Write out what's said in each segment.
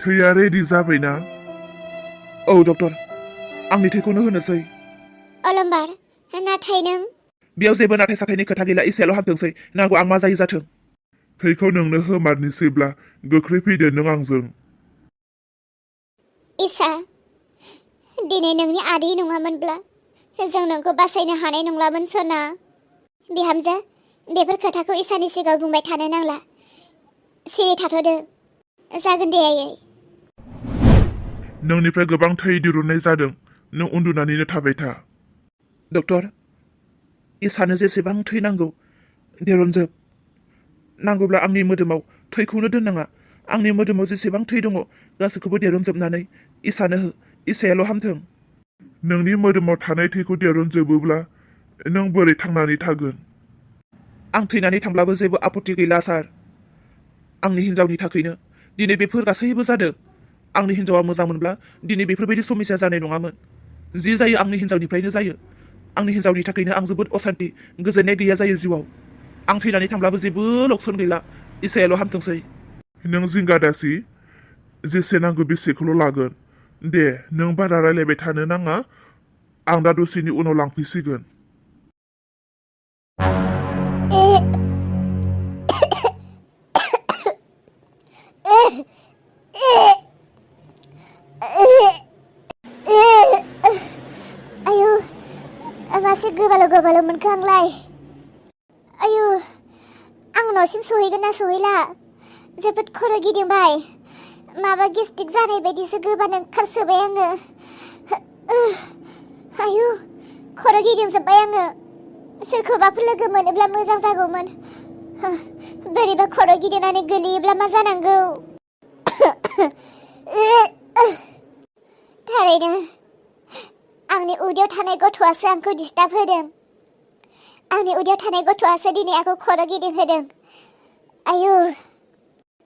थैया रेडि जाबायना? औ डक्टर, आंनि थैखौनो होनोसै। अलम्बार, नाथाय नों? बेयाव जेबो नाथाय साथायनि खोथा गैला, इसेल' हामथोंसै, नांगौ आं मा जायो जाथों। थैखौ नोंनो होमारनोसैब्ला गोख्रै फैदो नों आंजों। इसा, दिनै नोंनि आदै नङामोनब्ला जों नोंखौ बासायनो हानाय नंलामोन सना। बिहामजो, बेफोर खोथाखौ इसानि सिगाङाव बुंबाय थानो नांला। सिरि थाथ'दो। जागोन दे आयै। नोंनिफ्राय गोबां थै दिरुननाय जादों, नों उन्दुनानैनो थाबाय था। डक्टर, इसानो जेसेबां थै नांगौ दिरुनजोब। नांगौब्ला आंनि मोदोमाव थैखौनो दोननाङा, आंनि मोदोमाव जेसेबां थै दङ गासैखौबो दिरुनजोबनानै इसानो हो, इसायाल' हामथों। नोंनि मोदोमाव थानाय थैखौ दिरुनजोबोब्ला नों बोरै थांनानै थागोन? आं थैनानै थांब्लाबो जेबो आपत्ति गैला सार। आंनि हिन्जावनि थाखायनो दिनै बेफोर गासैबो जादों। आंनि हिन्जावा मोजां मोनब्ला दिनै बेफोरबायदि समस्या जानाय नङामोन। जि जायो आंनि हिन्जावनिफ्रायनो जायो। आंनि हिन्जावनि थाखायनो आं जोबोद असान्ति, गोजोननाय गैया जायो जिउआव। आं थैनानै थांब्लाबो जेबो लक्सन गैला, इसायाल' हामथोंसै। नों जिंगा दासि, जेसे नांगौ बेसेखौल' लागोन। दे, नों बारा रायलायबाय थानो नाङा, आं दा दसेनि उनाव लांफैसिगोन। आयु, मासे गोबाल' मोनखो आंलाय। आयु, आं न'सिम सहैगोन ना सहैला? जोबोद खर' गिदिंबाय। माबा गेस्ट्रिक जानाय बायदिसो गोबानो ओंखारसोबाय आङो। आयु, खर' गिदिंजोब्बाय आङो। सोरखौबाफोर लोगो मोनोब्ला मोजां जागौमोन। बोरैबा खर' गिदिंनानै गोलैयोब्ला मा जानांगौ? थारैनो आंनि उदैयाव थानाय गथ'आसो आंखौ डिस्टार्ब होदों। आंनि उदैयाव थानाय गथ'आसो दिनै आंखौ खर' गिदिंहोदों। आयु,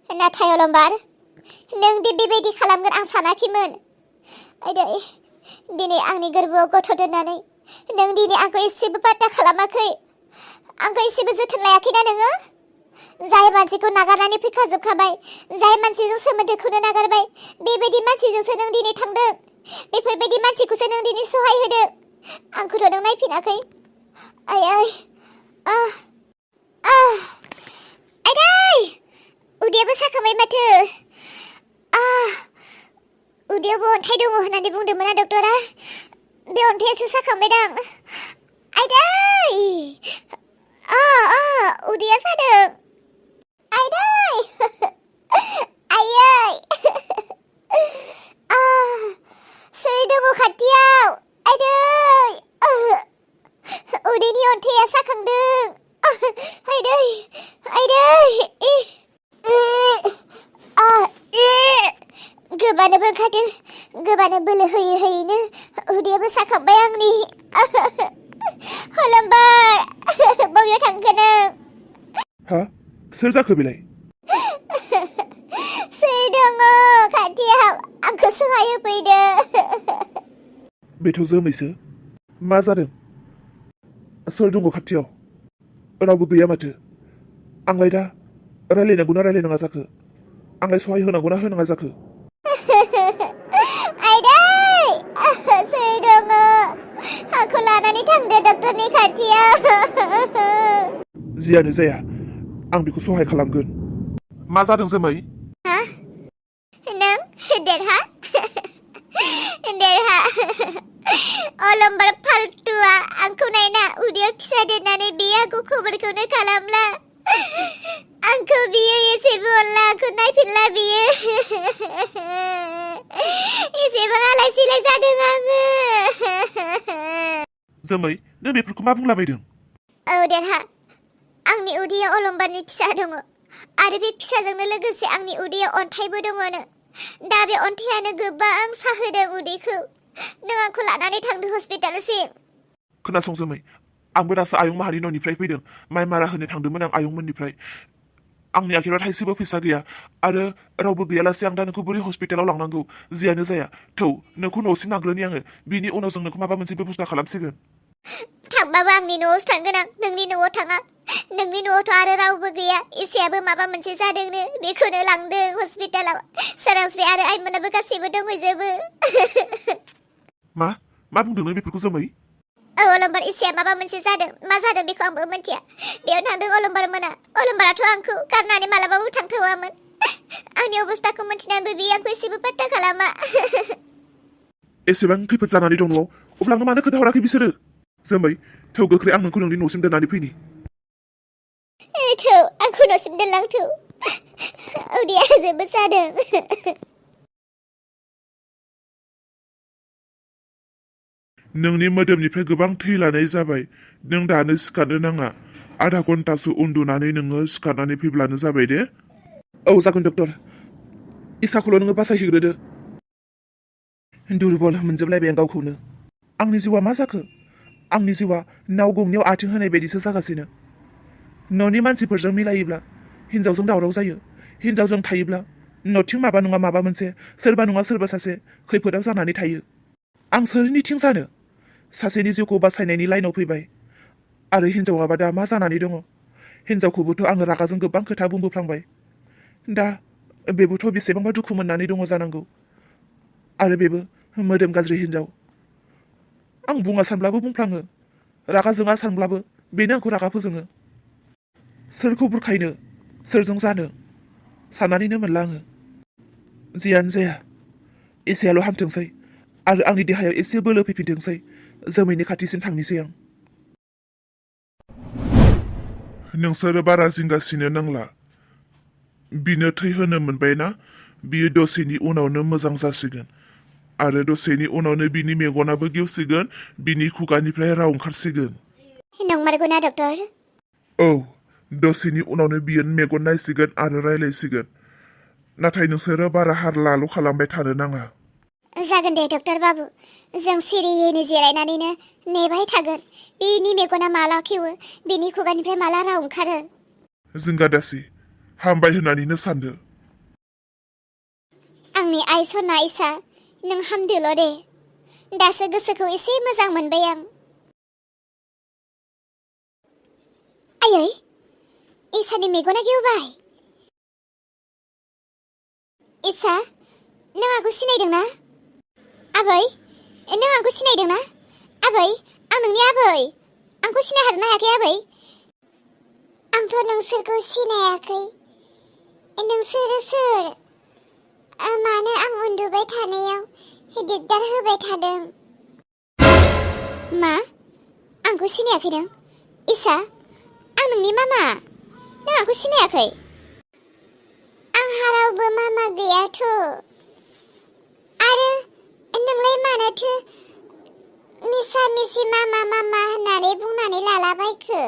नाथाय अलम्बार, नों दि बेबायदि खालामगोन आं सानाखैमोन। आदै, दिनै आंनि गोरबोआव गथ' दोननानै नों दिनै आंखौ एसेबो पात्ता खालामाखै। आंखौ एसेबो जोथोन लायाखैना नोङो? जाय मानसिखौ नागारनानै फैखाजोबखाबाय, जाय मानसिजों सोमोन्दोखौनो नागारबाय, बेबायदि मानसिजोंसो नों दिनै थांदों। बेफोरबायदि मानसिखौसो नों दिनै सहाय होदों। आंखौथ' नों नायफिनाखै। आयै, आदै, उदैयाबो साखांबाय माथो। उदैयावबो अन्थाइ दङ होननानै बुंदोंमोन ना डक्टरा? बे अन्थायासो साखांबायदां। आदै, उदैया सादों। आदै, आयै, सोर दङ खाथियाव? आदै, उदैनि अन्थाया साखांदों। आदै, गोबानोबो ओंखारदों। गोबानो बोलो होयैनो उदैयाबो साखांबाय आंनि। अलम्बार, बबेयाव थांखो नों? हा? सोर जाखो बेलाय? सोर दङ खाथियाव? आंखौ सहाय होफैदो। बेथ' जोमैसो। मा जादों? सोर दङ खाथियाव? रावबो गैया माथो। आंलाय दा रायलायनांगौना रायलायनाङा जाखो? आंलाय सहाय होनांगौना होनाङा जाखो? आदै, सोर दङ? आंखौ लानानै थांदो डक्टरनि खाथियाव। जियानो जाया, आं बेखौ सहाय खालामगोन। मा जादों जोमै? नों देरहा? अलम्बार फाल्टुआ आंखौ नायना उदैयाव फिसा दोननानै बे आंखौ खबरखौनो खालामला। आंखौ बियो एसेबो अनला, आंखौ नायफिनला बियो। एसेबां आलाय सिलाय जादों आङो। जोमै, नों बेफोरखौ मा बुंलाबायदों? औ देरहा, आंनि उदैयाव अलम्बारनि फिसा दङ आरो बे फिसाजोंनो लोगोसे आंनि उदैयाव अन्थाइबो दङनो। दा बे अन्थायानो गोबां साहोदों उदैखौ। नों आंखौ लानानै थांदो हस्पिटालसिम। खोनासं जोमै, आंबो दासो आयं माहारि न'निफ्राय फैदों। माइ मारा होनो थांदोंमोन आं आयंमोननिफ्राय। आंनि आखायाव थाइसेबो फैसा गैया आरो रावबो गैयालासे आं दा नोंखौ बोरै हस्पिटालाव लांनांगौ? जियानो जाया, थौ नोंखौ न'सिम लांग्रोनि आङो। बिनि उनाव जों नोंखौ माबा मोनसे बेबस्था खालामसिगोन। थांबाबो आंनि न'आवसो थांगोन आं नोंनि न'आव थाङा नोंनि न'आवथ' आरो रावबो गैया इसायाबो माबा मोनसे जादोंनो बेखौनो लांदों हस्पिटालाव सोरांस्रि आरो आइमोनाबो गासैबो दंहैजोबो मा बुंदों नों बेफोरखौ जोमै औ अलम्बार इसाया माबा मोनसे जादों मा जादों बेखौ आंबो मिन्थिया बेयाव थांदों अलम्बार मोना अलम्बाराथ' आंखौ गारनानै मालाबाबो थांथ'वामोन आंनि अबस्थाखौ मिन्थिनानैबो बियो आंखौ एसेबो पात्ता खालामा एसेबां खैफोद जानानै दं न'आव अब्ला आंनो मानो खोन्थाहराखै बिसोरो जोमै थौ गोख्रै आं नोंखौ नोंनि न'सिम दोननानै फैनि थौ आंखौ न'सिम दोनलांथौ उदैया जोबोद जादों नोंनि मोदोमनिफ्राय गोबां थै लानाय जाबाय नों दानो सिखारनो नाङा आधा घन्टासो उन्दुनानै नोङो सिखारनानै फैब्लानो जाबाय दे औ जागोन डक्टर इसाखौल' नोङो बासायहैग्रोदो दुरबल मोनजोबलायबाय आं गावखौनो आंनि जिउआ मा जाखो आंनि जिउआ नाव गंनैयाव आथिं होनाय बायदिसो जागासिनो न'नि मानसिफोरजों मिलायोब्ला हिन्जावजों दावराव जायो हिन्जावजों थायोब्ला न'थिं माबा नङा माबा मोनसे सोरबा नङा सोरबा सासे खैफोदाव जानानै थायो आं सोरनिथिं जानो सासेनि जिउखौ बासायनायनि लाइनाव फैबाय आरो हिन्जावाबा दा मा जानानै दङ हिन्जावखौबोथ' आङो रागाजों गोबां खोथा बुंबोफ्लांबाय दा बेबोथ' बेसेबांबा दुखु मोननानै दङ जानांगौ आरो बेबो मोदोम गाज्रि हिन्जाव आं बुङा सानब्लाबो बुंफ्लाङो रागा जोङा सानब्लाबो बेनो आंखौ रागा फोजोङो सोरखौ बुरखायनो सोरजों जानो साननानैनो मोनला आङो जियानो जाया एसेयाल' हामथोंसै आरो आंनि देहायाव एसे बोलो फैफिनथोंसै जोमैनि खाथिसिम थांनोसै आं नोंसोरो बारा जिंगासिनो नांला बिनो थै होनो मोनबायना बियो दसेनि उनावनो मोजां जासिगोन आरो दसेनि उनावनो बिनि मेगनाबो गेवसिगोन बिनि खुगानिफ्राय राव ओंखारसिगोन नंमारगौना डक्टर औ दसेनि उनावनो बियो मेगन नायसिगोन आरो रायलायसिगोन नाथाय नोंसोरो बारा हारलाल' खालामबाय थानो नाङा जागोन दे डक्टर बाबु जों सिरियैनो जिरायनानैनो नेबाय थागोन बिनि मेगना माला खेवो बिनि खुगानिफ्राय माला राव ओंखारो जिंगादासि हामबाय होननानैनो सानदो आंनि आइ सना इसा नों हामदोल' दे दासो गोसोखौ एसे मोजां मोनबाय आं आयै इसानि मेगना गेवबाय इसा नों आंखौ सिनायदोंना आबै नों आंखौ सिनायदोंना आबै आं नोंनि आबै आंखौ सिनायहादोंना हायाखै आबै आंथ' नोंसोरखौ सिनायाखै नोंसोरो सोर मानो आं उन्दुबाय थानायाव दिगदार होबाय थादों मा आंखौ सिनायाखै नों इसा आं नोंनि मामा नों आंखौ सिनायाखै आंहा रावबो मामा गैयाथ' आरो नोंलाय मानोथो मिसा मिसि मामा मामा होननानै बुंनानै लालाबायखो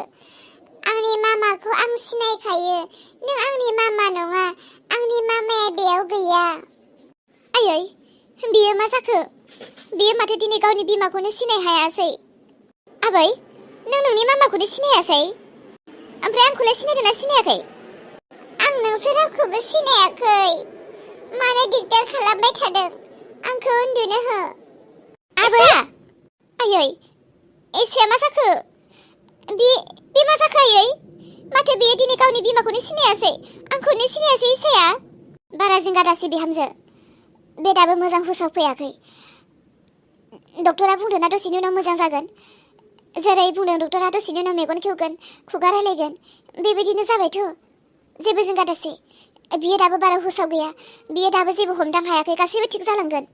आंनि मामाखौ आं सिनायखायो नों आंनि मामा नङा आंनि मामाया बेयाव गैया आयै बियो मा जाखो बियो माथो दिनै गावनि बिमाखौनो सिनाय हायासै आबै नों नोंनि मामाखौनो सिनायासै ओमफ्राय आंखौलाय सिनायदोंना सिनायाखै आं नोंसोर रावखौबो सिनायाखै मानो दिगदार खालामबाय थादों आंखौ उन्दुनो हो आबै आयै एसेया मा जाखो बे मा जाखो आयै माथो बियो दिनै गावनि बिमाखौनो सिनायासै आंखौनो सिनायासै इसाया बारा जिंगा दासि बिहामजो बे दाबो मोजां हुसाव फैयाखै डक्टरा बुंदोंना दसेनि उनाव मोजां जागोन जेरै बुंदों डक्टरा दसेनि उनाव मेगन खेवगोन खुगा रायलायगोन बेबायदिनो जाबायथ' जेबो जिंगा दासि बियो दाबो बारा हुसाव गैया बियो दाबो जेबो हमदां हायाखै गासैबो थिग जालांगोन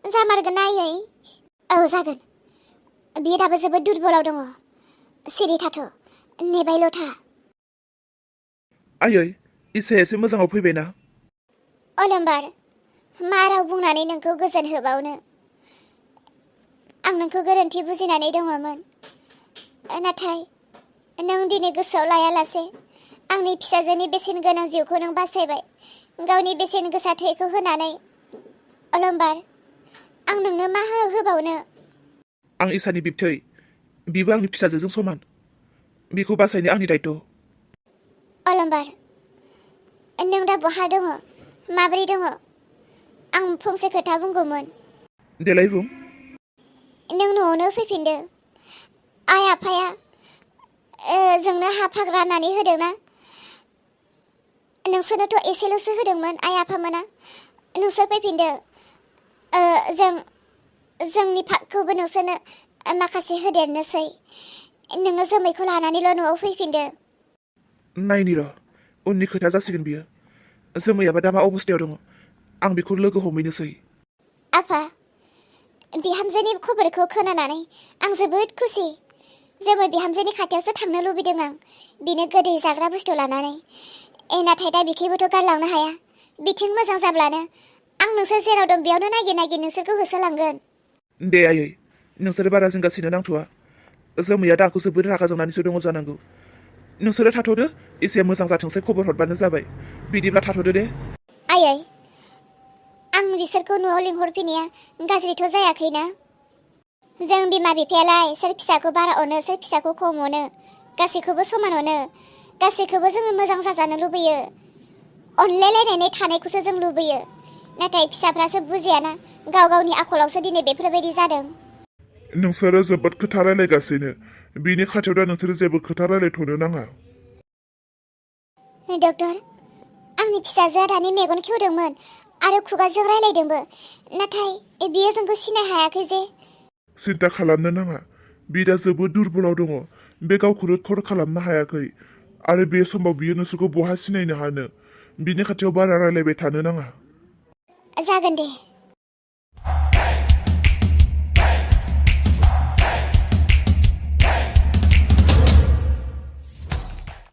जामारगोन ना आयै औ जागोन बियो दाबो जोबोद दुरबलाव दङ सिरि थाथ' नेबायल' था आयै इसाया एसे मोजाङाव फैबायना अलम्बार मा राव बुंनानै नोंखौ गोजोन होबावनो आं नोंखौ गोरोन्थि बुजिनानै दङमोन नाथाय नों दिनै गोसोआव लायालासे आंनि फिसाजोनि बेसेन गोनां जिउखौ नों बासायबाय गावनि बेसेन गोसा थैखौ होनानै अलम्बार आं नोंनो मा होबावनो आं इसानि बिबथै बिबो आंनि फिसाजोजों समान बिखौ बासायनो आंनि दायथ' अलम्बार नों दा बहा दङ माबोरै दङ आं फंसे खोथा बुंगौमोन देलाय बुं नों न'आवनो फैफिनदो आइ आफाया जोंनो हा भाग राननानै होदोंना नोंसोरनोथ' एसेल'सो होदोंमोन आइ आफामोना नोंसोर फैफिनदो जोंनि भागखौबो नोंसोरनो माखासे होदेरनोसै नोङो जोमैखौ लानानैल' न'आव फैफिनदो नायनि र' उननि खोथा जासिगोन बियो जोमैयाबा दा मा अबस्थायाव दङ आं बेखौ लोगो हमहैनोसै आफा बिहामजोनि खबरखौ खोनानानै आं जोबोद खुसि जोमै बिहामजोनि खाथियावसो थांनो लुबैदों आं बिनो गोदै जाग्रा बुस्थु लानानै नाथाय दा बिखैबोथ' गारलांनो हाया बिथिं मोजां जाब्लानो आं नोंसोर जेराव दं बेयावनो नागिर नागिर नोंसोरखौ होसोलांगोन दे आयै नोंसोरो बारा जिंगासिनो नांथ'वा जोमैया दा आंखौ जोबोद रागा जोंनानैसो दङ जानांगौ नोंसोरो थाथ'दो एसे मोजां जाथोंसै खबर हरबानो जाबाय बिदिब्ला थाथ'दो दे आयै आं बिसोरखौ न'आव लिंहरफैनाया गाज्रिथ' जायाखैना जों बिमा बिफायालाय सोर फिसाखौ बारा अनो सोर फिसाखौ खम अनो गासैखौबो समान अनो गासैखौबो जोङो मोजां जाजानो लुबैयो अनलायलायनानै थानायखौसो जों लुबैयो नाथाय फिसाफ्रासो बुजियाना गाव गावनि आखलावसो दिनै बेफोरबायदि जादों नोंसोरो जोबोद खोथा रायलायगासिनो बिनि खाथियाव दा नोंसोरो जेबो खोथा रायलायथ'नो नाङा डक्टर आंनि फिसाजोआ दानि मेगन खेवदोंमोन आरो खुगाजों रायलायदोंबो नाथाय बियो जोंखौ सिनाय हायाखै जे सिन्था खालामनो नाङा बि दा जोबोद दुरबलाव दङ बे गावखौनो थर खालामनो हायाखै आरो बे समाव बियो नोंसोरखौ बहा सिनायनो हानो बिनि खाथियाव बारा रायलायबाय थानो नाङा जागोन दे